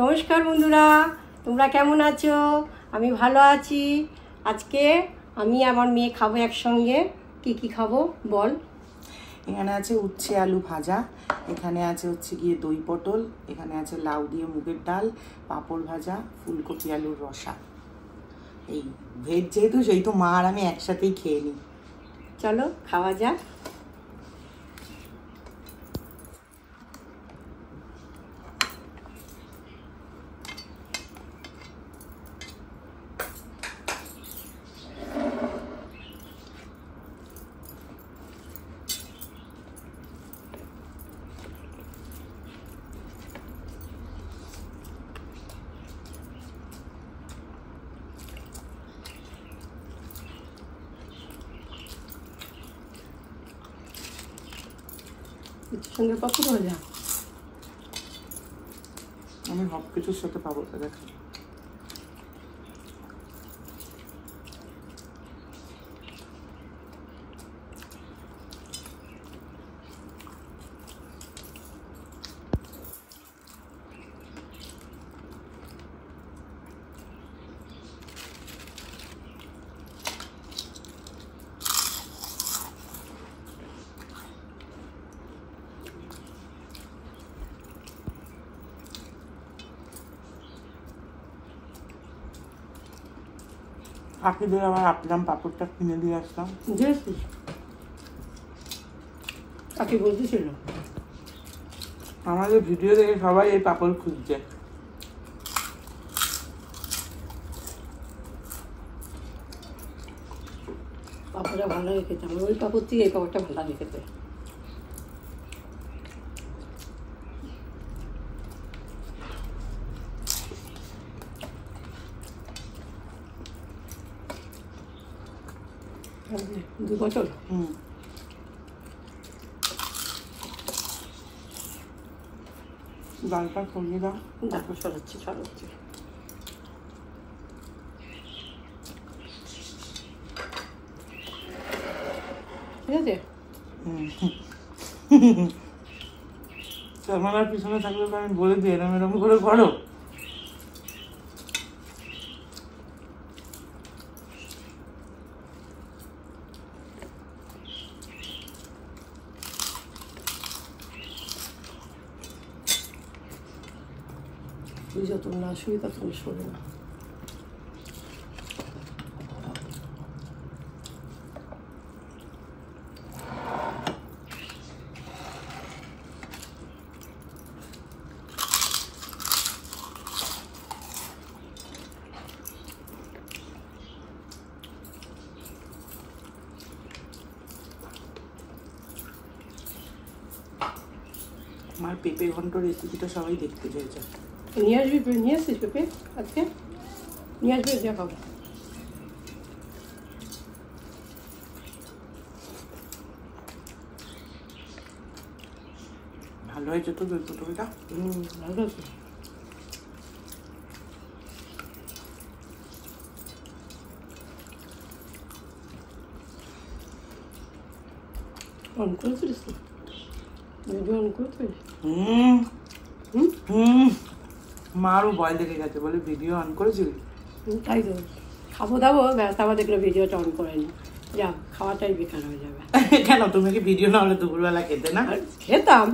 নমস্কার বন্ধুরা, তোমরা কেমন আছো? আমি ভালো আছি। আজকে আমি আমার মেয়ে খাবো একসঙ্গে। কি খাবো বল? এখানে আছে উচ্ছে আলু ভাজা, এখানে আছে হচ্ছে গিয়ে দই পটল, এখানে আছে লাউ দিয়ে মুগের ডাল, পাঁপড় ভাজা, ফুলকপি আলুর রসা। এই ভেজ যেহেতু সেহেতু মা আর আমি একসাথেই খেয়ে নিই। চলো খাওয়া যাক। সঙ্গে পাপড় ভাজা, আমি সব কিছুর সাথে পাবো দেখ। কাকিদের আবার আপলাম পাপড়টা কিনে দিয়ে আসলাম। বুঝেছিস? কাকি বলতেছিল আমাদের ভিডিও দেখে সবাই এই পাপড় খুঁজছে। পাপড়টা ভালো লাগে খেতে। আমার ওই পাপড় থেকে এই পাপড়টা ভালো লাগে খেতে। দু বছর ডালটা সরিয়ে দাও। দেখো সরাচ্ছি। ঠিক আছে। আমার পিছনে থাকলে তো আমি বলে দিই এরম করে করো। তুই যত না শুই তত শোবে না। আমার পেঁপে ঘন্ট রেসিপিটা সবাই দেখতে চাইছে। নিয়ে আসিস পেঁপে আজকে? নিয়ে আসবি, যা খাবো। ভালো হয়েছে তো দই পটলটা? ভালো আছে। অন করেছিস তো? ভিডিও অন করেছিস? মারও ভয় দেখে গেছে, বলে ভিডিও অন করেছিলি? তাই তো খাবো দাবো, ব্যাস আবার দেখলো ভিডিওটা অন করে নি। যা, খাওয়াটাই বেকার হয়ে যাবে। কেন, তুমি কি ভিডিও না হলে দুপুরবেলা খেতে না? খেতাম।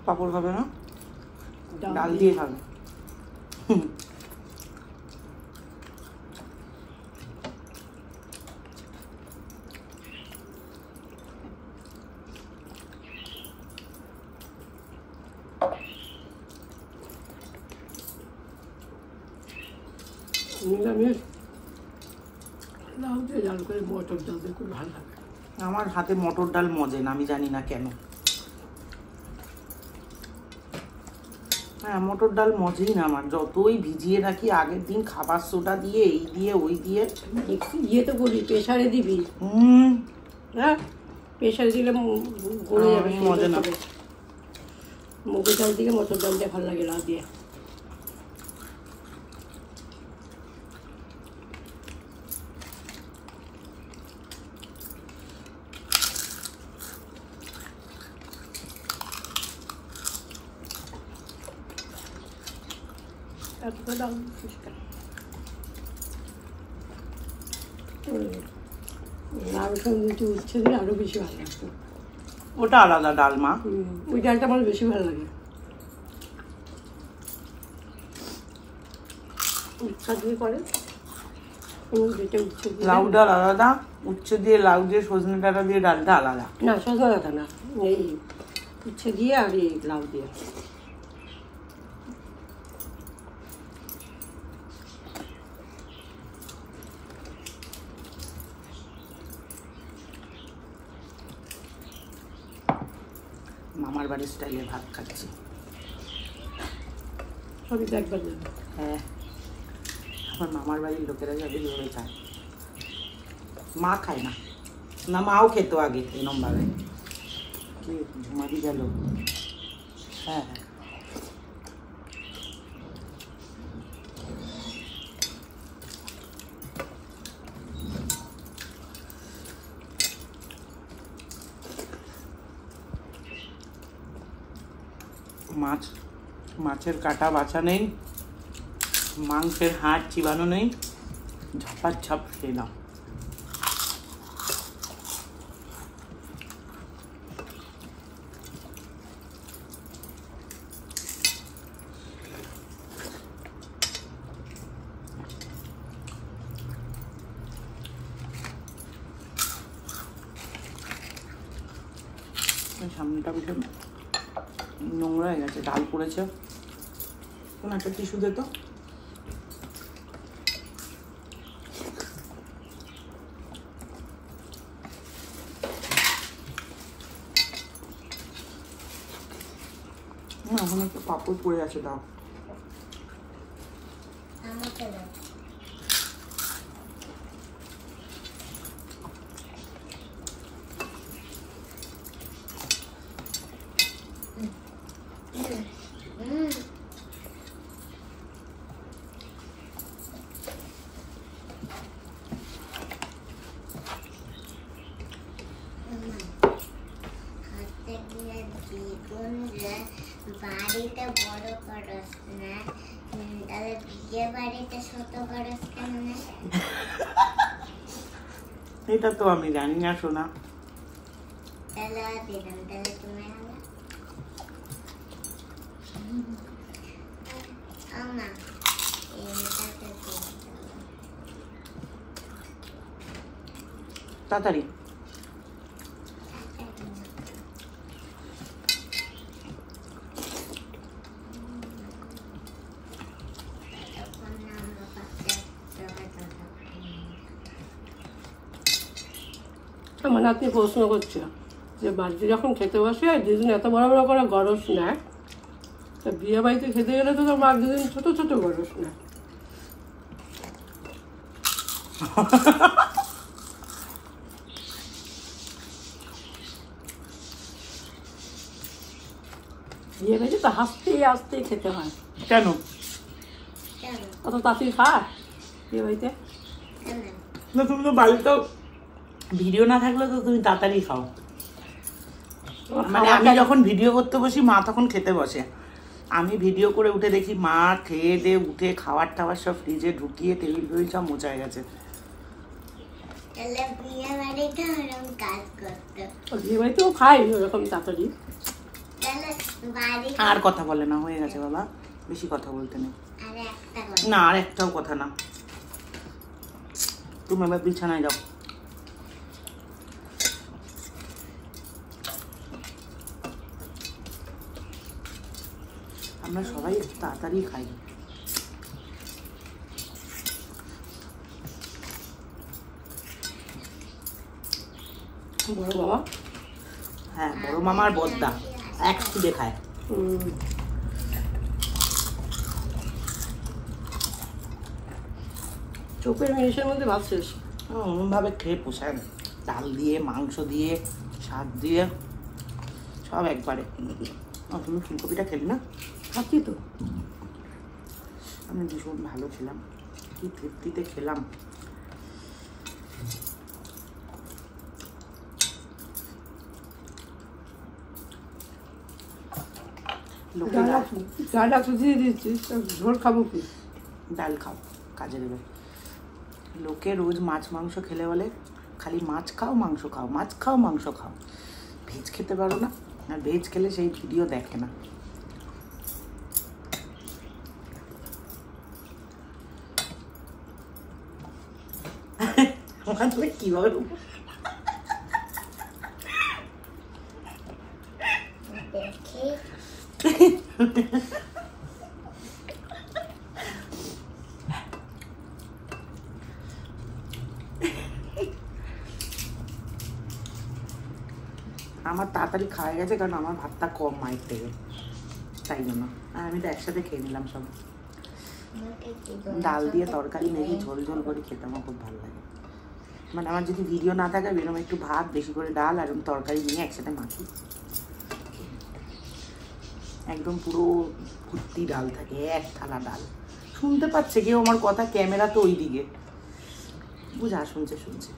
পাপড় খাবে না? ডাল দিয়ে খাবে। নিরামিষ লাউ দিয়ে ডাল করে মটর ডাল দিয়ে খুব ভালো লাগে। আমার হাতে মটর ডাল মজে না, আমি জানি না কেন। হ্যাঁ, মটর ডাল মজেই না আমার, যতই ভিজিয়ে রাখি আগের দিন খাবার সোডা দিয়ে এই দিয়ে ওই দিয়ে। ইয়েতে করি, প্রেশারে দিবি। হ্যাঁ, প্রেশারে দিলে গলে যাবে, মজে না। মুগের ডাল দিয়ে মটর ডাল দিয়ে ভালো লাগে লাউ দিয়ে। লাউর সঙ্গে উচ্ছে দিলে আরো বেশি ভালো লাগতো। ওটা আলাদা ডাল মা, ওই ডালটা আমার বেশি ভালো লাগে। উচ্ছা দিয়ে করে, লাউ ডাল আলাদা, উচ্ছে দিয়ে লাউ দিয়ে সজনে ডাঁটা দিয়ে ডালটা আলাদা। না, সজনে ডাঁটা না, এই উচ্ছে দিয়ে আর এই লাউ দিয়ে। মামার বাড়ির স্টাইলে ভাত খাচ্ছি। সবই তো একবার যাবে। হ্যাঁ, আমার মামার বাড়ির লোকেরা যাবে যেভাবে খায়, মা খায় না। না, মাও খেত আগে এরম ভাবে। কি ঝুমারি গেল? হ্যাঁ হ্যাঁ, মাছের কাটা বাছা নেই, মাংসের হাড় চিবানো নেই, ঝাপাঝাপ খেয়ে নাও। সামনেটা ভীষণ নোংরা হয়ে গেছে, ডাল পড়েছে। কোন একটা টিস্যু দে তো। ওখানে একটা পাপড় পড়ে আছে, দাও। বাড়িতে বড় করস না, তাহলে বিয়ে বাড়িতে ছোট করস কেন? এটা তো আমি জানি না শোনা। তাহলে দিলাম, তাহলে তুমি আমা তাড়াতাড়ি। আমার নাতনি প্রশ্ন করছে যে বাড়িতে যখন খেতে বসে দুদিন এত বড় বড় করে গরস নেয়, তা বিয়ে বাড়িতে খেতে গেলে তো তোর মা দুদিন ছোট ছোট গরস নেয়। বিয়ে বাড়িতে তো হাসতেই হাসতেই খেতে হয়। কেন? অত তাড়াতাড়ি খায় বিয়ে বাড়িতে? না, তুমি তো বাড়িতে ভিডিও না থাকলে তো তুমি তাড়াতাড়ি খাও। মানে আমি যখন ভিডিও করতে বসি মা তখন খেতে বসে, আমি ভিডিও করে উঠে দেখি মা খেয়ে দিয়ে উঠে খাবার টাবার সব ফ্রিজে ঢুকিয়ে টেবিল ফেবিল সব মোছায় গেছে। বিয়ে বাড়িতে ওরকম কাজ করতো, বিয়ে বাড়িতেও খাই ওরকম তাড়াতাড়ি। আর কথা বলে না, হয়ে গেছে বাবা, বেশি কথা বলতে নেই। না, আর একটাও কথা না। তুমি এবার বিছানায় যাও। আমরা সবাই তাড়াতাড়ি খাই। বড় বাবা। হ্যাঁ, বড় মামার বদ্দা এক স্পিডে খায়। চোখের মিনিশের মধ্যে ভাত শেষ। অমনভাবে খেয়ে পোষায় না, ডাল দিয়ে, মাংস দিয়ে, শাক দিয়ে, সব একবারে। তুমি ফুলকপিটা খেলি না? খাচ্ছি তো। আমি ভীষণ ভালো খেলাম, কি তৃপ্তিতে খেলাম। ডালটা দিয়ে দিচ্ছিস, ঝোল খাবো কি? ডাল খাও, কাজে দেবে। লোকে রোজ মাছ মাংস খেলে বলে খালি মাছ খাও মাংস খাও, মাছ খাও মাংস খাও, ভেজ খেতে পারো না। আর ভেজ খেলে সেই ভিডিও দেখে না। কিভাবে আমার তাড়াতাড়ি খাওয়া গেছে, কারণ আমার ভাতটা কম মায়ের থেকে, তাই জন্য। আর আমি তো একসাথে খেয়ে নিলাম সব। ডাল দিয়ে তরকারি মেখে ঝোল ঝোল করে খেতে আমার খুব ভালো লাগে। মানে আমার যদি ভিডিও না থাকে, এরকম একটু ভাত, বেশি করে ডাল আর তরকারি নিয়ে একসাথে মাখি, একদম পুরো ভর্তি ডাল থাকে, এক থালা ডাল। শুনতে পাচ্ছে কেউ আমার কথা? ক্যামেরা তো ওই দিকে, বুঝা শুনছে শুনছে।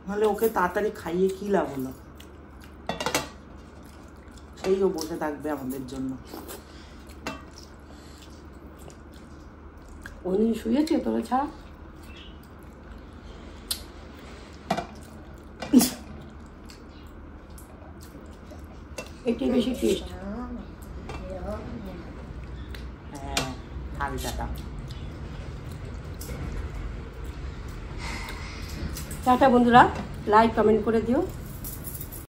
নাহলে ওকে তাড়াতাড়ি খাইয়ে কি লাভ হলো? সেই ও বসে থাকবে আমাদের জন্য। উনি শুয়েছে তোরা ছাড়া। একটু বেশি টেস্ট। হ্যাঁ, হালকাটা। টাটা বন্ধুরা, লাইক কমেন্ট করে দিও।